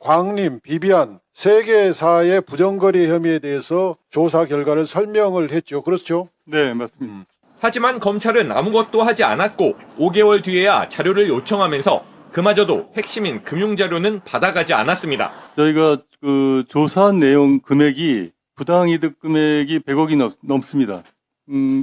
광림, 비비안 세 개사의 부정거래 혐의에 대해서 조사 결과를 설명을 했죠. 그렇죠? 네, 맞습니다. 하지만 검찰은 아무것도 하지 않았고 5개월 뒤에야 자료를 요청하면서 그마저도 핵심인 금융자료는 받아가지 않았습니다. 저희가 그 조사한 내용 금액이 부당이득 금액이 100억이 넘습니다.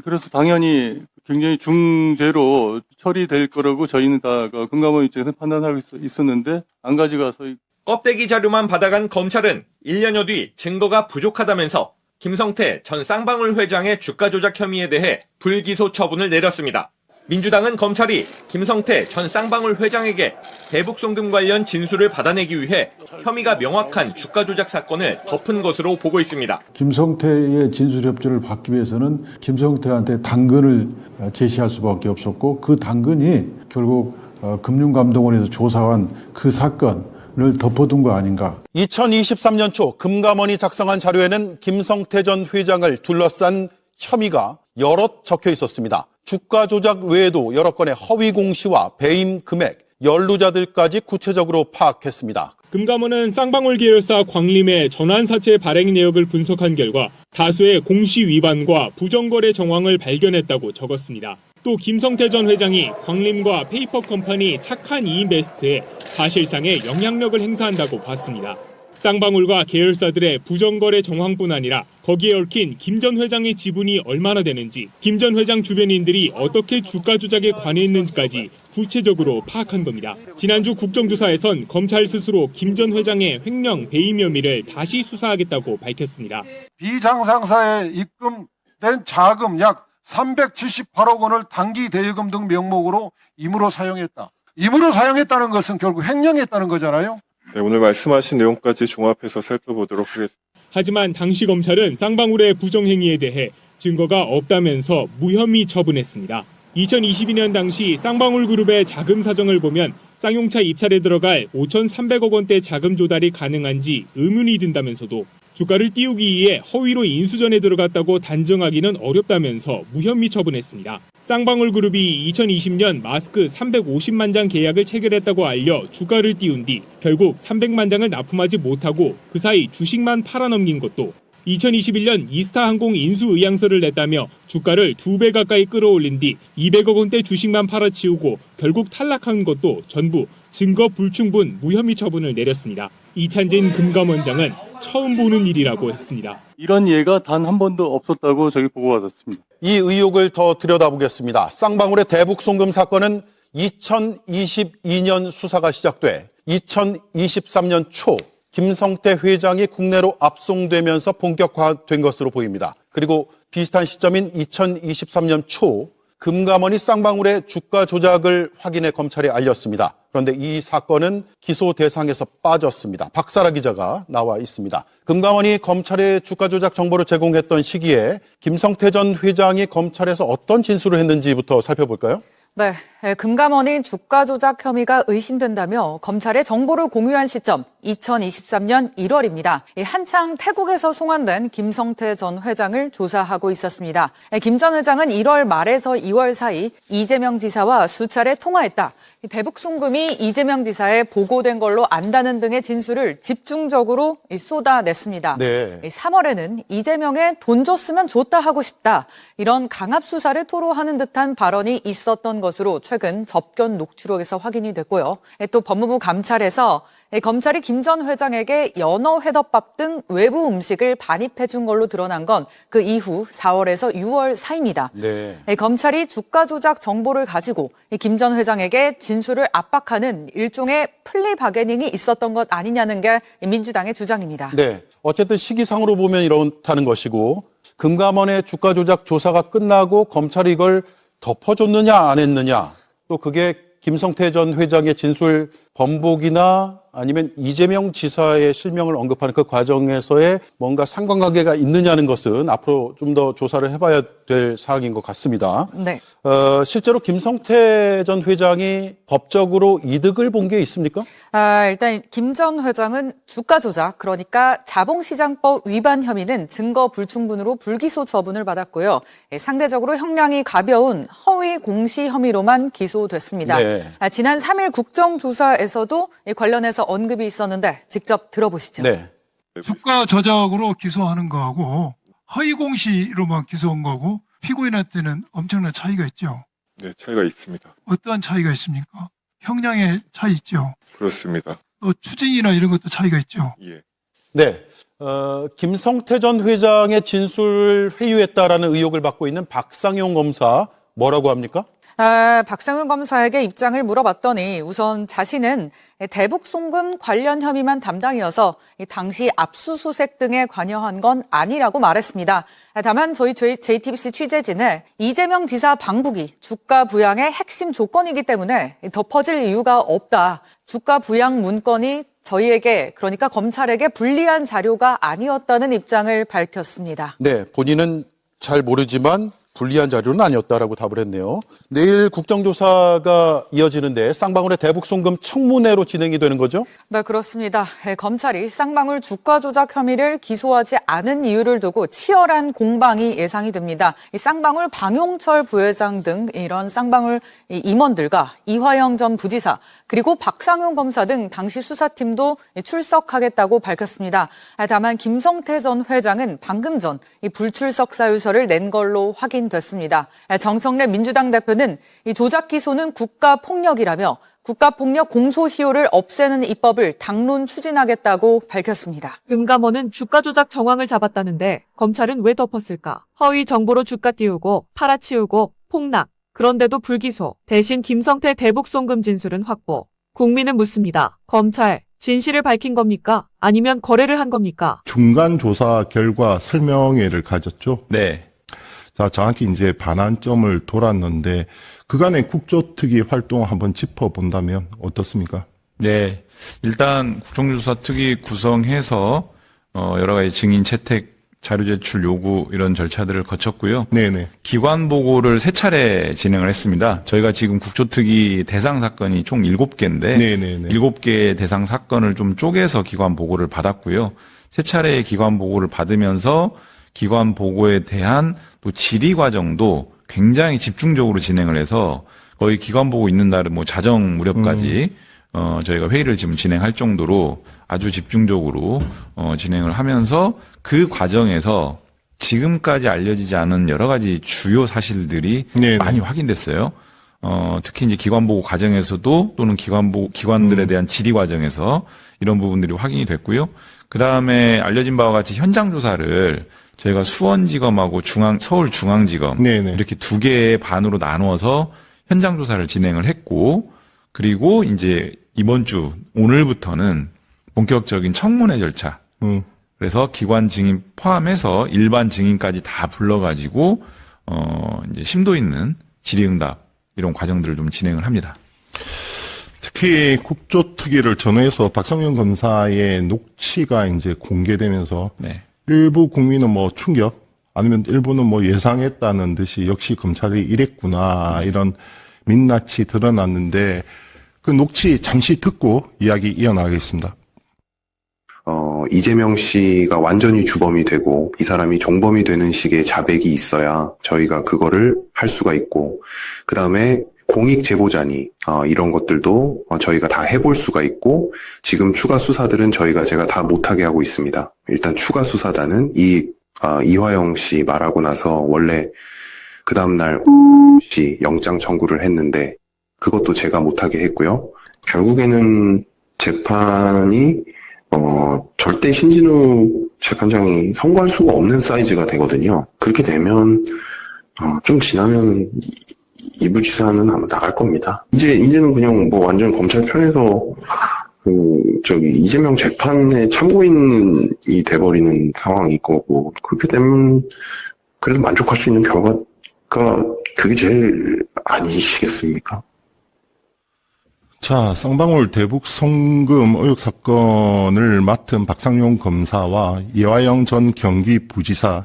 그래서 당연히 굉장히 중죄로 처리될 거라고 저희는 다 금감원 입장에서 판단하고 있었는데 안 가져가서 껍데기 자료만 받아간 검찰은 1년여 뒤 증거가 부족하다면서 김성태 전 쌍방울 회장의 주가 조작 혐의에 대해 불기소 처분을 내렸습니다. 민주당은 검찰이 김성태 전 쌍방울 회장에게 대북 송금 관련 진술을 받아내기 위해 혐의가 명확한 주가 조작 사건을 덮은 것으로 보고 있습니다. 김성태의 진술 협조를 받기 위해서는 김성태한테 당근을 제시할 수밖에 없었고 그 당근이 결국 금융감독원에서 조사한 그 사건을 덮어둔 거 아닌가. 2023년 초 금감원이 작성한 자료에는 김성태 전 회장을 둘러싼 혐의가 여럿 적혀 있었습니다. 주가 조작 외에도 여러 건의 허위 공시와 배임 금액, 연루자들까지 구체적으로 파악했습니다. 금감원은 쌍방울 계열사 광림의 전환사채 발행 내역을 분석한 결과 다수의 공시 위반과 부정거래 정황을 발견했다고 적었습니다. 또 김성태 전 회장이 광림과 페이퍼 컴퍼니 착한 이인베스트에 사실상의 영향력을 행사한다고 봤습니다. 쌍방울과 계열사들의 부정거래 정황뿐 아니라 거기에 얽힌 김 전 회장의 지분이 얼마나 되는지, 김 전 회장 주변인들이 어떻게 주가 조작에 관여했는지까지 구체적으로 파악한 겁니다. 지난주 국정조사에선 검찰 스스로 김 전 회장의 횡령 배임 혐의를 다시 수사하겠다고 밝혔습니다. 비장상사에 입금된 자금 약 378억 원을 단기 대여금 등 명목으로 임으로 사용했다. 임으로 사용했다는 것은 결국 횡령했다는 거잖아요. 네, 오늘 말씀하신 내용까지 종합해서 살펴보도록 하겠습니다. 하지만 당시 검찰은 쌍방울의 부정행위에 대해 증거가 없다면서 무혐의 처분했습니다. 2022년 당시 쌍방울 그룹의 자금 사정을 보면 쌍용차 입찰에 들어갈 5,300억 원대 자금 조달이 가능한지 의문이 든다면서도 주가를 띄우기 위해 허위로 인수전에 들어갔다고 단정하기는 어렵다면서 무혐의 처분했습니다. 쌍방울 그룹이 2020년 마스크 350만 장 계약을 체결했다고 알려 주가를 띄운 뒤 결국 300만 장을 납품하지 못하고 그 사이 주식만 팔아넘긴 것도, 2021년 이스타항공 인수 의향서를 냈다며 주가를 2배 가까이 끌어올린 뒤 200억 원대 주식만 팔아치우고 결국 탈락한 것도 전부 증거 불충분 무혐의 처분을 내렸습니다. 이찬진 금감원장은 처음 보는 일이라고 했습니다. 이런 예가 단 한 번도 없었다고 저희 보고받았습니다. 이 의혹을 더 들여다보겠습니다. 쌍방울의 대북 송금 사건은 2022년 수사가 시작돼 2023년 초 김성태 회장이 국내로 압송되면서 본격화된 것으로 보입니다. 그리고 비슷한 시점인 2023년 초 금감원이 쌍방울의 주가 조작을 확인해 검찰에 알렸습니다. 그런데 이 사건은 기소 대상에서 빠졌습니다. 박사라 기자가 나와 있습니다. 금감원이 검찰에 주가 조작 정보를 제공했던 시기에 김성태 전 회장이 검찰에서 어떤 진술을 했는지부터 살펴볼까요? 네, 금감원이 주가 조작 혐의가 의심된다며 검찰에 정보를 공유한 시점 2023년 1월입니다. 한창 태국에서 송환된 김성태 전 회장을 조사하고 있었습니다. 김 전 회장은 1월 말에서 2월 사이 이재명 지사와 수차례 통화했다. 대북 송금이 이재명 지사에 보고된 걸로 안다는 등의 진술을 집중적으로 쏟아냈습니다. 네. 3월에는 이재명에 돈 줬으면 줬다 하고 싶다. 이런 강압 수사를 토로하는 듯한 발언이 있었던 것으로 최근 접견 녹취록에서 확인이 됐고요. 또 법무부 감찰에서 검찰이 김 전 회장에게 연어 회덮밥 등 외부 음식을 반입해 준 걸로 드러난 건 그 이후 4월에서 6월 사이입니다. 네. 검찰이 주가 조작 정보를 가지고 김 전 회장에게 진술을 압박하는 일종의 플리 바게닝이 있었던 것 아니냐는 게 민주당의 주장입니다. 네. 어쨌든 시기상으로 보면 이렇다는 것이고, 금감원의 주가 조작 조사가 끝나고 검찰이 이걸 덮어줬느냐 안 했느냐, 또 그게 김성태 전 회장의 진술 번복이나 아니면 이재명 지사의 실명을 언급하는 그 과정에서의 뭔가 상관관계가 있느냐는 것은 앞으로 좀 더 조사를 해봐야 될 사항인 것 같습니다. 네. 실제로 김성태 전 회장이 법적으로 이득을 본 게 있습니까? 일단 김 전 회장은 주가 조작, 그러니까 자본시장법 위반 혐의는 증거 불충분으로 불기소 처분을 받았고요. 상대적으로 형량이 가벼운 허위 공시 혐의로만 기소됐습니다. 네. 지난 3일 국정조사에서 조사에서도 관련해서 언급이 있었는데 직접 들어보시죠. 네. 주가 조작으로 기소하는 거하고 허위 공시로만 기소한 거하고 피고인한테는 엄청난 차이가 있죠. 네, 차이가 있습니다. 어떠한 차이가 있습니까? 형량의 차이 있죠. 그렇습니다. 또 추징이나 이런 것도 차이가 있죠. 예. 네. 김성태 전 회장의 진술을 회유했다라는 의혹을 받고 있는 박상용 검사 뭐라고 합니까? 박상훈 검사에게 입장을 물어봤더니 우선 자신은 대북 송금 관련 혐의만 담당이어서 당시 압수수색 등에 관여한 건 아니라고 말했습니다. 다만 저희 JTBC 취재진은 이재명 지사 방북이 주가 부양의 핵심 조건이기 때문에 덮어질 이유가 없다. 주가 부양 문건이 저희에게, 그러니까 검찰에게 불리한 자료가 아니었다는 입장을 밝혔습니다. 네, 본인은 잘 모르지만 불리한 자료는 아니었다라고 답을 했네요. 내일 국정조사가 이어지는데 쌍방울의 대북 송금 청문회로 진행이 되는 거죠? 네, 그렇습니다. 검찰이 쌍방울 주가 조작 혐의를 기소하지 않은 이유를 두고 치열한 공방이 예상이 됩니다. 이 쌍방울 방용철 부회장 등 이런 쌍방울 임원들과 이화영 전 부지사 그리고 박상용 검사 등 당시 수사팀도 출석하겠다고 밝혔습니다. 다만 김성태 전 회장은 방금 전 이 불출석 사유서를 낸 걸로 확인됐습니다. 정청래 민주당 대표는 이 조작 기소는 국가폭력이라며 국가폭력 공소시효를 없애는 입법을 당론 추진하겠다고 밝혔습니다. 금감원은 주가 조작 정황을 잡았다는데 검찰은 왜 덮었을까? 허위 정보로 주가 띄우고 팔아치우고 폭락. 그런데도 불기소. 대신 김성태 대북 송금 진술은 확보. 국민은 묻습니다. 검찰, 진실을 밝힌 겁니까? 아니면 거래를 한 겁니까? 중간 조사 결과 설명회를 가졌죠. 네. 자, 정확히 이제 반환점을 돌았는데 그간의 국조특위 활동 한번 짚어본다면 어떻습니까? 네. 일단 국정조사특위 구성해서 여러 가지 증인 채택, 자료 제출 요구 이런 절차들을 거쳤고요. 네네. 기관 보고를 3차례 진행을 했습니다. 저희가 지금 국조특위 대상 사건이 총 7개인데 네네네. 7개의 대상 사건을 좀 쪼개서 기관 보고를 받았고요. 3차례의 기관 보고를 받으면서 기관 보고에 대한 또 질의 과정도 굉장히 집중적으로 진행을 해서 거의 기관 보고 있는 날은 뭐 자정 무렵까지 저희가 회의를 지금 진행할 정도로 아주 집중적으로 진행을 하면서 그 과정에서 지금까지 알려지지 않은 여러 가지 주요 사실들이 네네. 많이 확인됐어요. 특히 이제 기관 보고 과정에서도 또는 기관들에 대한 질의 과정에서 이런 부분들이 확인이 됐고요. 그 다음에 알려진 바와 같이 현장 조사를 저희가 수원지검하고 서울중앙지검 네네. 이렇게 2개의 반으로 나누어서 현장 조사를 진행을 했고, 그리고 이제 이번 주 오늘부터는 본격적인 청문회 절차. 그래서 기관 증인 포함해서 일반 증인까지 다 불러가지고 이제 심도 있는 질의응답 이런 과정들을 좀 진행을 합니다. 특히 국조특위를 전후해서 박상용 검사의 녹취가 이제 공개되면서 네. 일부 국민은 뭐 충격, 아니면 일부는 뭐 예상했다는 듯이 역시 검찰이 이랬구나 이런 민낯이 드러났는데 그 녹취 잠시 듣고 이야기 이어나가겠습니다. 이재명 씨가 완전히 주범이 되고 이 사람이 종범이 되는 식의 자백이 있어야 저희가 그거를 할 수가 있고, 그 다음에 공익 제보자니 이런 것들도 저희가 다 해볼 수가 있고, 지금 추가 수사들은 제가 다 못하게 하고 있습니다. 일단 추가 수사단은 이화영 씨 말하고 나서 원래 그 다음날 씨 영장 청구를 했는데 그것도 제가 못하게 했고요. 결국에는 재판이 절대 신진우 재판장이 선고할 수가 없는 사이즈가 되거든요. 그렇게 되면 좀 지나면 이부지사는 아마 나갈 겁니다. 이제는 그냥 뭐 완전 검찰 편에서 이재명 재판의 참고인이 돼버리는 상황일 거고, 그렇게 되면 그래도 만족할 수 있는 결과가 그게 제일 아니시겠습니까? 자, 쌍방울 대북 송금 의혹 사건을 맡은 박상용 검사와 이화영 전 경기부지사의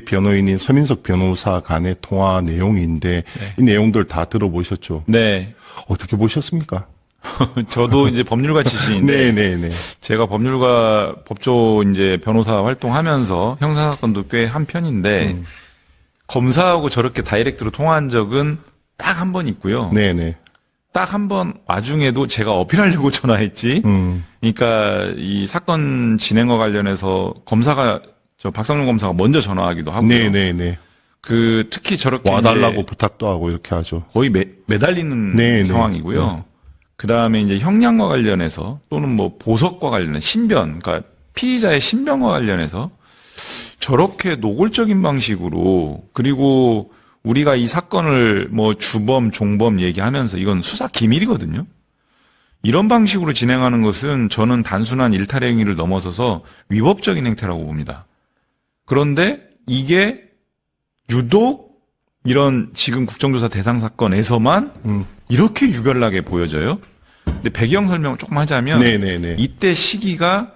변호인인 서민석 변호사 간의 통화 내용인데 네. 이 내용들 다 들어보셨죠? 네. 어떻게 보셨습니까? 저도 이제 법률가 출신인데 네네네. 제가 법률가 법조 이제 변호사 활동하면서 형사사건도 꽤 한 편인데 검사하고 저렇게 다이렉트로 통화한 적은 딱 한 번 있고요. 네네. 딱 한 번 와중에도 제가 어필하려고 전화했지. 그러니까 이 사건 진행과 관련해서 박상용 검사가 먼저 전화하기도 하고요. 네네네. 그 특히 저렇게 와달라고 부탁도 하고 이렇게 하죠. 거의 매달리는 상황이고요. 네. 그 다음에 이제 형량과 관련해서 또는 뭐 보석과 관련해 신변, 그러니까 피의자의 신변과 관련해서 저렇게 노골적인 방식으로 그리고 우리가 이 사건을 뭐 주범, 종범 얘기하면서 이건 수사 기밀이거든요. 이런 방식으로 진행하는 것은 저는 단순한 일탈 행위를 넘어서서 위법적인 행태라고 봅니다. 그런데 이게 유독 이런 지금 국정조사 대상 사건에서만 이렇게 유별나게 보여져요. 근데 배경 설명을 조금 하자면 네네네. 이때 시기가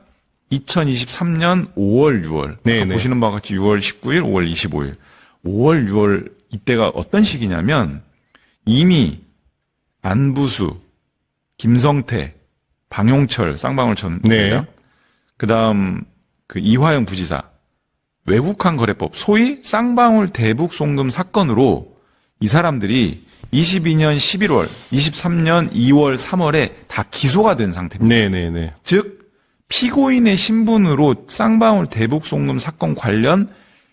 2023년 5월, 6월. 네네. 보시는 바와 같이 6월 19일, 5월 25일. 5월, 6월 이때가 어떤 시기냐면 이미 안부수, 김성태, 방용철, 쌍방울전 회장, 네. 그다음 그 이화영 부지사 외국환 거래법 소위 쌍방울 대북 송금 사건으로 이 사람들이 22년 11월, 23년 2월, 3월에 다 기소가 된 상태입니다. 네네네. 즉 피고인의 신분으로 쌍방울 대북 송금 사건 관련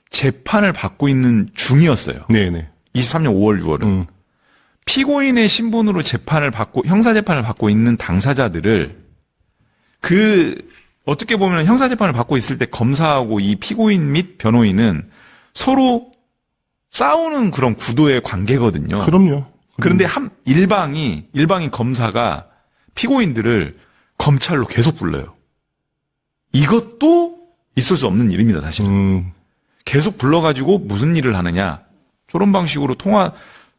재판을 받고 있는 중이었어요. 네네. 23년 5월, 6월은. 피고인의 신분으로 형사재판을 받고 있는 당사자들을 어떻게 보면 형사재판을 받고 있을 때 검사하고 이 피고인 및 변호인은 서로 싸우는 그런 구도의 관계거든요. 그럼요. 그런데 일방인 검사가 피고인들을 검찰로 계속 불러요. 이것도 있을 수 없는 일입니다, 사실은. 계속 불러가지고 무슨 일을 하느냐. 저런 방식으로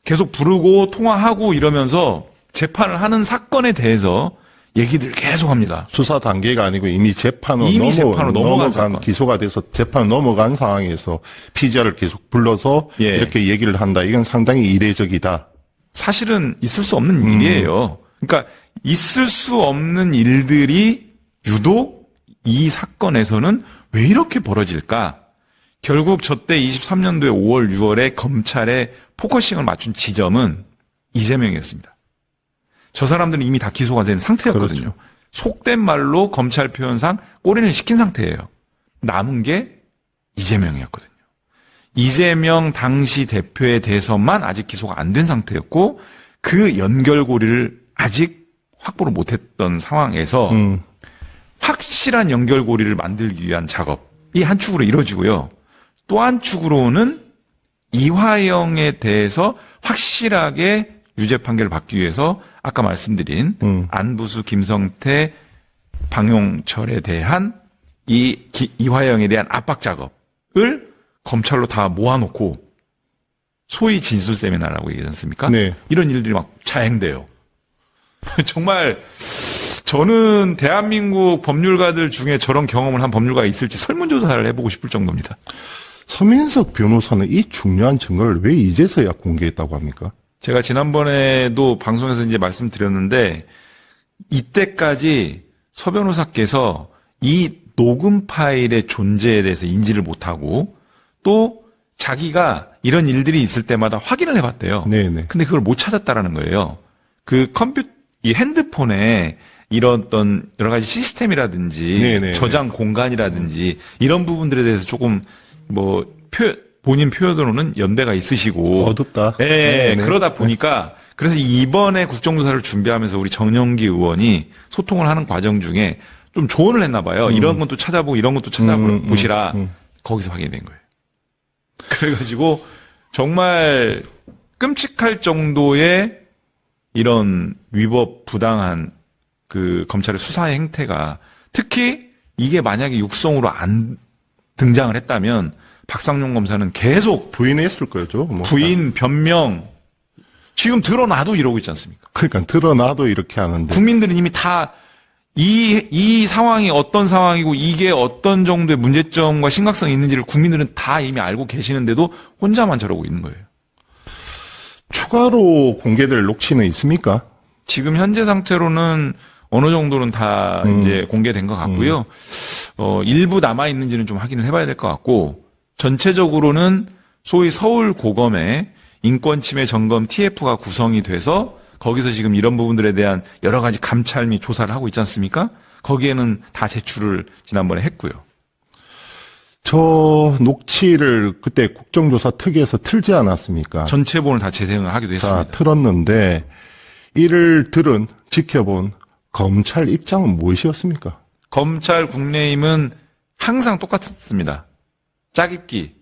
계속 부르고 통화하고 이러면서 재판을 하는 사건에 대해서 얘기들 계속 합니다. 수사 단계가 아니고 이미 재판으로 넘어간 사건. 기소가 돼서 재판 넘어간 상황에서 피의자를 계속 불러서 이렇게 얘기를 한다. 이건 상당히 이례적이다. 사실은 있을 수 없는 일이에요. 그러니까 있을 수 없는 일들이 유독 이 사건에서는 왜 이렇게 벌어질까? 결국 저때 23년도에 5월, 6월에 검찰의 포커싱을 맞춘 지점은 이재명이었습니다. 저 사람들은 이미 다 기소가 된 상태였거든요. 그렇죠. 속된 말로 검찰 표현상 꼬리를 시킨 상태예요. 남은 게 이재명이었거든요. 이재명 당시 대표에 대해서만 아직 기소가 안 된 상태였고 그 연결고리를 아직 확보를 못했던 상황에서 확실한 연결고리를 만들기 위한 작업이 한 축으로 이루어지고요. 또 한 축으로는 이화영에 대해서 확실하게 유죄 판결을 받기 위해서 아까 말씀드린 안부수, 김성태, 방용철에 대한 이화영에 대한 압박 작업을 검찰로 다 모아놓고 소위 진술 세미나라고 얘기하지 않습니까? 네. 이런 일들이 막 자행돼요. 정말 저는 대한민국 법률가들 중에 저런 경험을 한 법률가가 있을지 설문조사를 해보고 싶을 정도입니다. 서민석 변호사는 이 중요한 증거를 왜 이제서야 공개했다고 합니까? 제가 지난번에도 방송에서 이제 말씀드렸는데 이때까지 서 변호사께서 이 녹음 파일의 존재에 대해서 인지를 못하고 또 자기가 이런 일들이 있을 때마다 확인을 해봤대요. 네네. 근데 그걸 못 찾았다라는 거예요. 이 핸드폰에 이런 어떤 여러 가지 시스템이라든지 네네. 저장 공간이라든지 이런 부분들에 대해서 조금 본인 표현으로는 연배가 있으시고 어둡다. 예, 네네. 그러다 보니까 그래서 이번에 국정조사를 준비하면서 우리 정영기 의원이 소통을 하는 과정 중에 좀 조언을 했나 봐요. 이런 것도 찾아보고 이런 것도 찾아보시라. 거기서 확인된 거예요. 그래가지고 정말 끔찍할 정도의 이런 위법 부당한 그 검찰의 수사의 행태가 특히 이게 만약에 육성으로 안 등장을 했다면 박상용 검사는 계속 부인했을 거죠. 부인, 변명 지금 드러나도 이러고 있지 않습니까? 그러니까 드러나도 이렇게 하는데 국민들은 이미 다 이 상황이 어떤 상황이고 이게 어떤 정도의 문제점과 심각성이 있는지를 국민들은 다 이미 알고 계시는데도 혼자만 저러고 있는 거예요. 추가로 공개될 녹취는 있습니까? 지금 현재 상태로는 어느 정도는 다 이제 공개된 것 같고요. 일부 남아 있는지는 좀 확인을 해봐야 될 것 같고 전체적으로는 소위 서울 고검의 인권침해 점검 TF가 구성이 돼서 거기서 지금 이런 부분들에 대한 여러 가지 감찰 및 조사를 하고 있지 않습니까? 거기에는 다 제출을 지난번에 했고요. 저 녹취를 그때 국정조사 특위에서 틀지 않았습니까? 전체본을 다 재생을 하기도 했습니다. 자, 틀었는데 이를 들은 지켜본 검찰 입장은 무엇이었습니까? 검찰 국내임은 항상 똑같습니다. 짜깁기.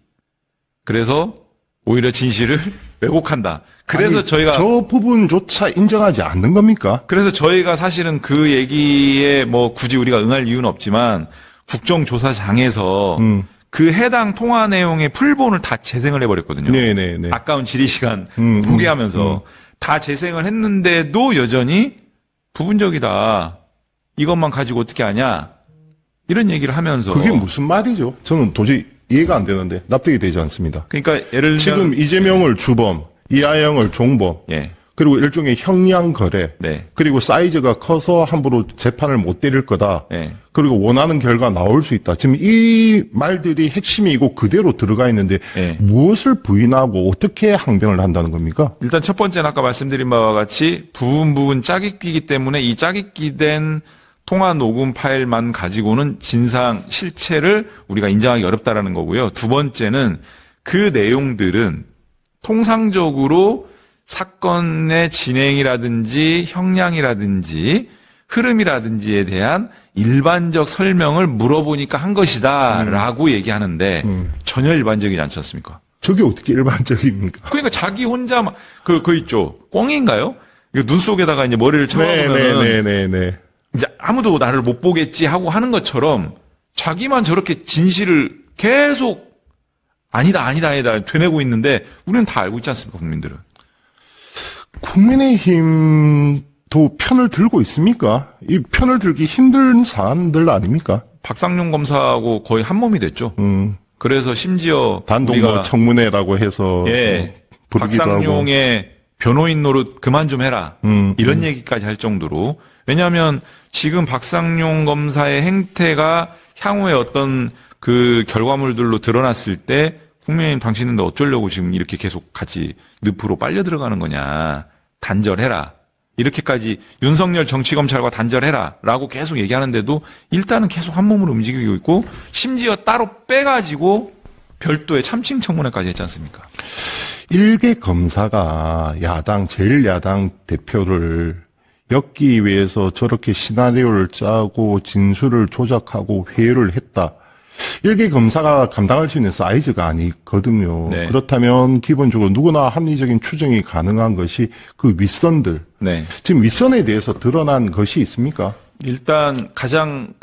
그래서 오히려 진실을 왜곡한다. 그래서 아니, 저희가 저 부분조차 인정하지 않는 겁니까? 그래서 저희가 사실은 그 얘기에 뭐 굳이 우리가 응할 이유는 없지만 국정조사장에서 그 해당 통화 내용의 풀본을 다 재생을 해버렸거든요. 네네네. 아까운 질의 시간 포기하면서 다 재생을 했는데도 여전히 부분적이다. 이것만 가지고 어떻게 하냐. 이런 얘기를 하면서. 그게 무슨 말이죠? 저는 도저히 이해가 안 되는데 납득이 되지 않습니다. 그러니까 예를 들면 지금 이재명을 주범, 이하영을 종범, 예. 그리고 일종의 형량 거래, 네. 그리고 사이즈가 커서 함부로 재판을 못 때릴 거다. 예. 그리고 원하는 결과 나올 수 있다. 지금 이 말들이 핵심이고 그대로 들어가 있는데 예. 무엇을 부인하고 어떻게 항변을 한다는 겁니까? 일단 첫 번째는 아까 말씀드린 바와 같이 부분 짜깁기이기 때문에 이 짜깁기된 통화 녹음 파일만 가지고는 진상 실체를 우리가 인정하기 어렵다라는 거고요. 두 번째는 그 내용들은 통상적으로 사건의 진행이라든지 형량이라든지 흐름이라든지에 대한 일반적 설명을 물어보니까 한 것이다라고 얘기하는데 전혀 일반적이지 않지 않습니까? 저게 어떻게 일반적입니까? 그러니까 자기 혼자 그 있죠. 꽁인가요? 눈 속에다가 이제 머리를 쳐박으면 네네네네. 이제 아무도 나를 못 보겠지 하고 하는 것처럼 자기만 저렇게 진실을 계속 아니다 되뇌고 있는데 우리는 다 알고 있지 않습니까, 국민들은? 국민의힘도 편을 들고 있습니까? 이 편을 들기 힘든 사안들 아닙니까? 박상용 검사하고 거의 한 몸이 됐죠. 그래서 심지어 단독 우리가 뭐 청문회라고 해서 예, 부르기도 하고. 박상용의 변호인 노릇 그만 좀 해라. 이런 얘기까지 할 정도로. 왜냐하면 지금 박상용 검사의 행태가 향후에 어떤 그 결과물들로 드러났을 때 국민의힘 당신은 어쩌려고 지금 이렇게 계속 같이 늪으로 빨려 들어가는 거냐. 단절해라. 이렇게까지 윤석열 정치검찰과 단절해라. 라고 계속 얘기하는데도 일단은 계속 한 몸으로 움직이고 있고 심지어 따로 빼가지고 별도의 참칭 청문회까지 했지 않습니까? 일개 검사가 제일 야당 대표를 엮기 위해서 저렇게 시나리오를 짜고 진술을 조작하고 회유를 했다. 일개 검사가 감당할 수 있는 사이즈가 아니거든요. 네. 그렇다면 기본적으로 누구나 합리적인 추정이 가능한 것이 그 윗선들. 네. 지금 윗선에 대해서 드러난 것이 있습니까? 일단 가장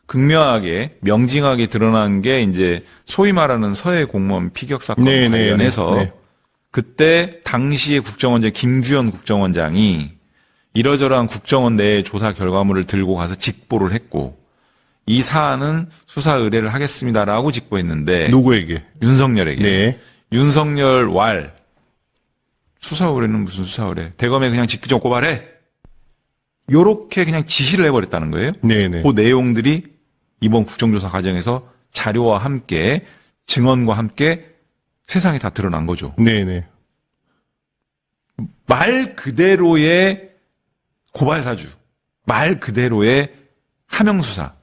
극명하게 명징하게 드러난 게 이제 소위 말하는 서해 공무원 피격 사건 관련해서 그때 당시의 국정원장 김규현 국정원장이 이러저러한 국정원 내의 조사 결과물을 들고 가서 직보를 했고 이 사안은 수사 의뢰를 하겠습니다라고 직보했는데 누구에게? 윤석열에게. 네. 윤석열 수사 의뢰는 무슨 수사 의뢰? 대검에 그냥 직기점 고발해. 요렇게 그냥 지시를 해버렸다는 거예요. 네네. 그 내용들이 이번 국정조사 과정에서 자료와 함께 증언과 함께 세상에 다 드러난 거죠. 네네. 말 그대로의 고발사주, 말 그대로의 하명수사.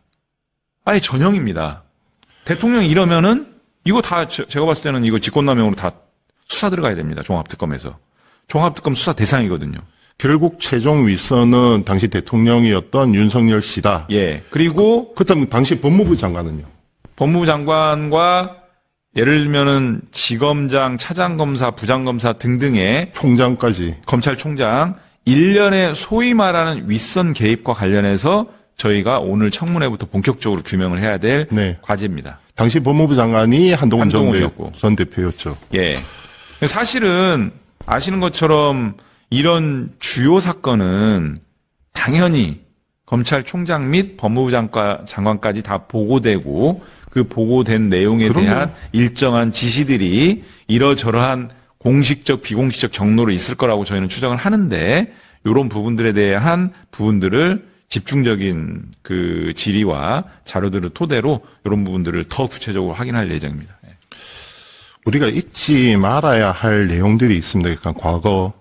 아예 전형입니다. 대통령이 이러면은 이거 다 제가 봤을 때는 이거 직권남용으로 다 수사 들어가야 됩니다. 종합특검에서. 종합특검 수사 대상이거든요. 결국 최종 윗선은 당시 대통령이었던 윤석열 씨다. 예. 그리고 그렇다면 당시 법무부 장관은요? 법무부 장관과 예를 들면은 지검장, 차장검사, 부장검사 등등의 총장까지. 검찰총장 일련의 소위 말하는 윗선 개입과 관련해서 저희가 오늘 청문회부터 본격적으로 규명을 해야 될 과제입니다. 당시 법무부 장관이 한동훈 한동훈이었고. 전 대표였죠. 예. 사실은 아시는 것처럼 이런 주요 사건은 당연히 검찰총장 및 법무부 장관까지 다 보고되고 그 보고된 내용에 대한 일정한 지시들이 이러저러한 공식적, 비공식적 경로로 있을 거라고 저희는 추정을 하는데 이런 부분들에 대한 부분들을 집중적인 그 질의와 자료들을 토대로 이런 부분들을 더 구체적으로 확인할 예정입니다. 우리가 잊지 말아야 할 내용들이 있습니다. 그러니까 과거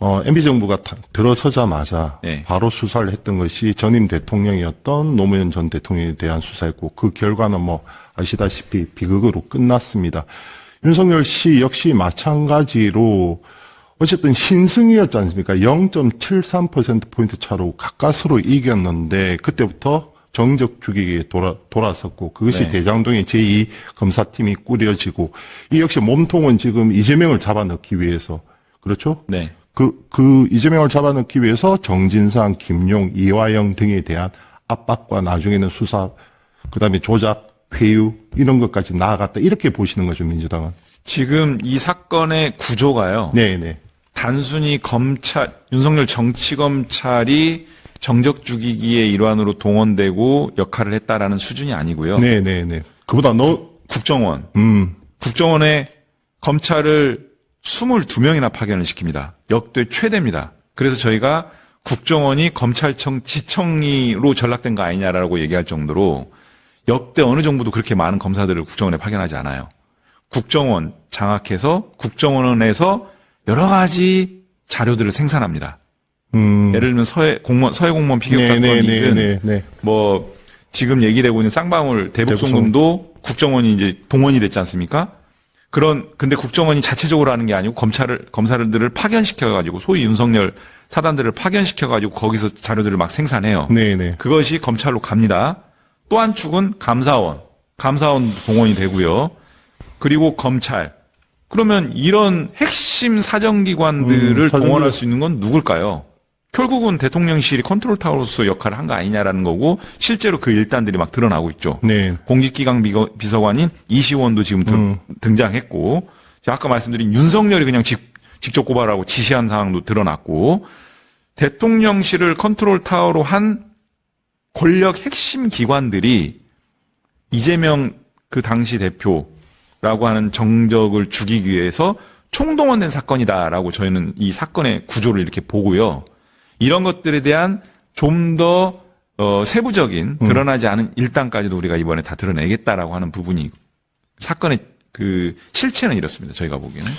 MB 정부가 들어서자마자 네. 바로 수사를 했던 것이 전임 대통령이었던 노무현 전 대통령에 대한 수사였고 그 결과는 뭐 아시다시피 비극으로 끝났습니다. 윤석열 씨 역시 마찬가지로 어쨌든 신승이었지 않습니까? 0.73%포인트 차로 가까스로 이겼는데 그때부터 정적 죽이기에 돌아섰고 그것이 네. 대장동의 제2 검사팀이 꾸려지고 이 역시 몸통은 지금 이재명을 잡아넣기 위해서 그렇죠? 네. 그 이재명을 잡아넣기 위해서 정진상, 김용, 이화영 등에 대한 압박과 나중에는 수사, 그다음에 조작, 회유 이런 것까지 나아갔다 이렇게 보시는 거죠, 민주당은? 지금 이 사건의 구조가요. 네네. 단순히 윤석열 정치검찰이 정적 죽이기의 일환으로 동원되고 역할을 했다라는 수준이 아니고요. 네네네. 그보다 국정원. 국정원에 검찰을 22명이나 파견을 시킵니다. 역대 최대입니다. 그래서 저희가 국정원이 검찰청 지청리로 전락된 거 아니냐라고 얘기할 정도로 역대 어느 정부도 그렇게 많은 검사들을 국정원에 파견하지 않아요. 국정원 장악해서 국정원에서 여러 가지 자료들을 생산합니다. 예를 들면 서해 공무원 피격 사건이든 뭐 지금 얘기되고 있는 쌍방울 대북송금도 국정원이 이제 동원이 됐지 않습니까? 근데 국정원이 자체적으로 하는 게 아니고 검사들을 파견시켜가지고 소위 윤석열 사단들을 파견시켜가지고 거기서 자료들을 막 생산해요. 네네. 그것이 검찰로 갑니다. 또 한 축은 감사원 동원이 되고요. 그리고 검찰. 그러면 이런 핵심 사정기관들을 동원할 수 있는 건 누굴까요? 결국은 대통령실이 컨트롤 타워로서 역할을 한 거 아니냐라는 거고 실제로 그 일단들이 막 드러나고 있죠. 네. 공직기강 비서관인 이시원도 지금 등장했고 제가 아까 말씀드린 윤석열이 그냥 직접 고발하고 지시한 상황도 드러났고 대통령실을 컨트롤 타워로 한 권력 핵심 기관들이 이재명 그 당시 대표라고 하는 정적을 죽이기 위해서 총동원된 사건이다라고 저희는 이 사건의 구조를 이렇게 보고요. 이런 것들에 대한 좀 더 세부적인 드러나지 않은 일당까지도 우리가 이번에 다 드러내겠다라고 하는 부분이 사건의 그 실체는 이렇습니다. 저희가 보기에는.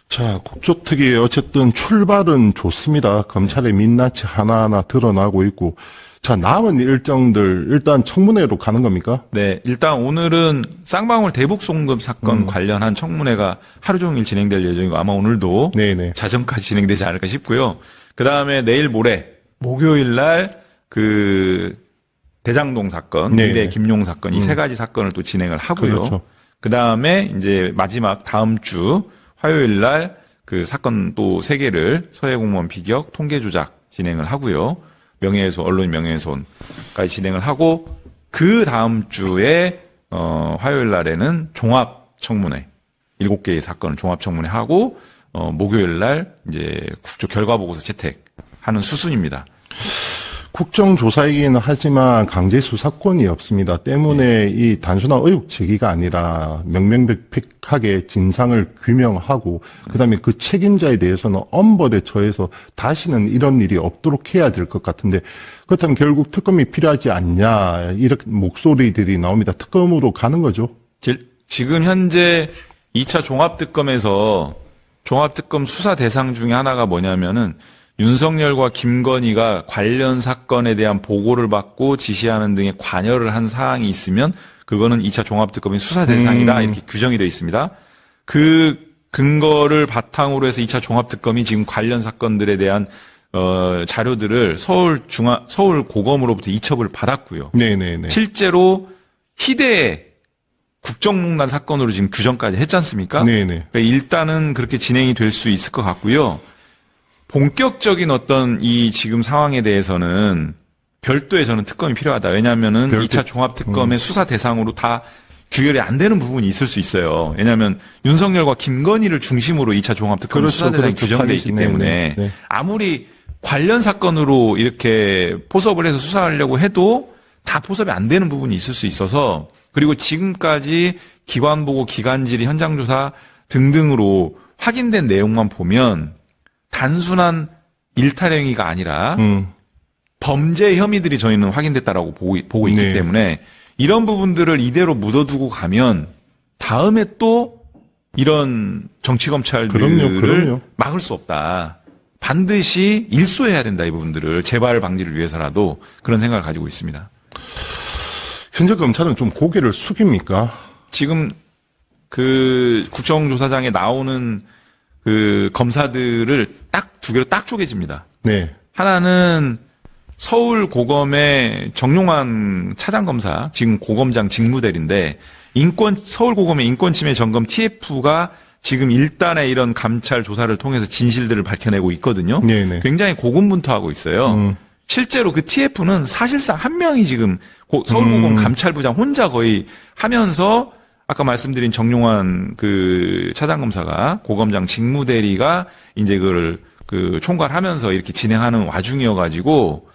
자, 국조특위 어쨌든 출발은 좋습니다. 검찰의 민낯이 하나하나 드러나고 있고. 자, 남은 일정들 일단 청문회로 가는 겁니까? 네, 일단 오늘은 쌍방울 대북송금 사건 관련한 청문회가 하루 종일 진행될 예정이고 아마 오늘도 자정까지 진행되지 않을까 싶고요. 그 다음에 내일 모레 목요일 날 그 대장동 사건, 미래 김용 사건 이 세 가지 사건을 또 진행을 하고요. 그렇죠. 그 다음에 이제 마지막 다음 주 화요일 날 그 사건 또 3개를 서해 공무원 피격, 통계 조작 진행을 하고요. 명예훼손, 언론 명예훼손까지 진행을 하고 그 다음 주에 화요일 날에는 종합 청문회 7개의 사건을 종합 청문회 하고 목요일 날 이제 국조 결과 보고서 채택하는 수순입니다. 국정조사이긴 하지만 강제 수사권이 없습니다. 때문에 이 단순한 의혹 제기가 아니라 명명백백하게 진상을 규명하고 그다음에 그 책임자에 대해서는 엄벌에 처해서 다시는 이런 일이 없도록 해야 될 것 같은데 그렇다면 결국 특검이 필요하지 않냐 이렇게 목소리들이 나옵니다. 특검으로 가는 거죠. 지금 현재 2차 종합특검에서 종합특검 수사 대상 중에 하나가 뭐냐면은 윤석열과 김건희가 관련 사건에 대한 보고를 받고 지시하는 등의 관여를 한 사항이 있으면 그거는 2차 종합특검의 수사 대상이다 이렇게 규정이 되어 있습니다. 그 근거를 바탕으로 해서 2차 종합특검이 지금 관련 사건들에 대한 자료들을 서울 고검으로부터 이첩을 받았고요. 네네네. 실제로 희대 국정농단 사건으로 지금 규정까지 했지 않습니까? 네네. 그러니까 일단은 그렇게 진행이 될 수 있을 것 같고요. 본격적인 어떤 이 지금 상황에 대해서는 별도의 저는 특검이 필요하다. 왜냐하면은 2차 종합특검의 수사 대상으로 다 규결이 안 되는 부분이 있을 수 있어요. 왜냐하면 윤석열과 김건희를 중심으로 2차 종합특검 그렇죠. 수사 대상이 규정돼 있기 때문에 아무리 관련 사건으로 이렇게 포섭을 해서 수사하려고 해도 다 포섭이 안 되는 부분이 있을 수 있어서 그리고 지금까지 기관보고 기간질의 현장조사 등등으로 확인된 내용만 보면 단순한 일탈행위가 아니라 범죄 혐의들이 저희는 확인됐다라고 보고 있기 때문에 이런 부분들을 이대로 묻어두고 가면 다음에 또 이런 정치검찰들을 그럼요. 막을 수 없다. 반드시 일소해야 된다, 이 부분들을. 재발 방지를 위해서라도 그런 생각을 가지고 있습니다. 현재 검찰은 좀 고개를 숙입니까? 지금 그 국정조사장에 나오는 그 검사들을 딱 두 개로 딱 쪼개집니다. 네. 하나는 서울고검의 정용환 차장검사, 지금 고검장 직무대리인데, 서울고검의 인권침해 점검 TF가 지금 일단의 이런 감찰 조사를 통해서 진실들을 밝혀내고 있거든요. 네네. 굉장히 고군분투하고 있어요. 실제로 그 TF는 사실상 한 명이 지금 서울고검 감찰부장 혼자 거의 하면서, 아까 말씀드린 정용환 그 차장검사가, 고검장 직무대리가 이제 그걸 그 총괄하면서 이렇게 진행하는 와중이어가지고,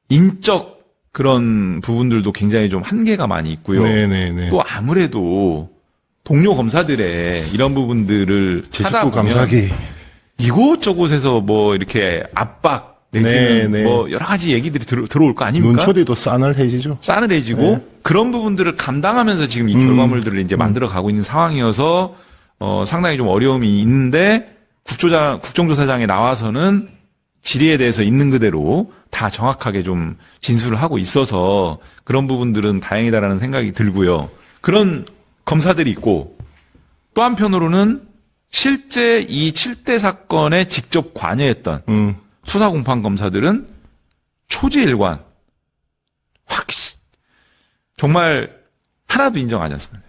인적 그런 부분들도 굉장히 좀 한계가 많이 있고요. 네네네. 또 아무래도 동료 검사들의 이런 부분들을 하다 제19 보면 감사기. 이곳저곳에서 뭐 이렇게 압박 내지는 네네. 뭐 여러 가지 얘기들이 들어올 거 아닙니까? 눈초리도 싸늘해지죠. 싸늘해지고 네. 그런 부분들을 감당하면서 지금 이 결과물들을 이제 만들어 가고 있는 상황이어서 상당히 좀 어려움이 있는데 국정조사장에 나와서는 질의에 대해서 있는 그대로 다 정확하게 좀 진술을 하고 있어서 그런 부분들은 다행이다라는 생각이 들고요. 그런 검사들이 있고 또 한편으로는 실제 이 7대 사건에 직접 관여했던 수사공판 검사들은 초지일관 정말 하나도 인정하지 않습니다.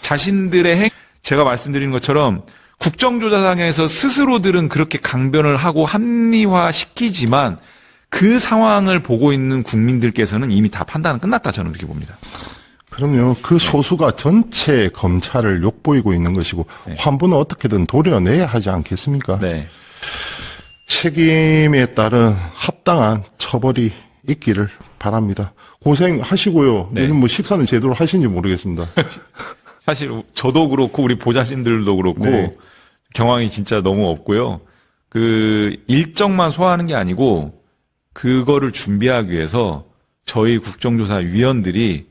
자신들의 제가 말씀드린 것처럼 국정조사장에서 스스로들은 그렇게 강변을 하고 합리화시키지만 그 상황을 보고 있는 국민들께서는 이미 다 판단은 끝났다, 저는 그렇게 봅니다. 그럼요. 그 소수가 전체 검찰을 욕보이고 있는 것이고 환부는 어떻게든 도려내야 하지 않겠습니까? 네. 책임에 따른 합당한 처벌이 있기를 바랍니다. 고생하시고요. 네. 요즘 뭐 식사는 제대로 하시는지 모르겠습니다. 사실 저도 그렇고 우리 보좌진들도 그렇고 네. 경황이 진짜 너무 없고요. 그 일정만 소화하는 게 아니고 그거를 준비하기 위해서 저희 국정조사 위원들이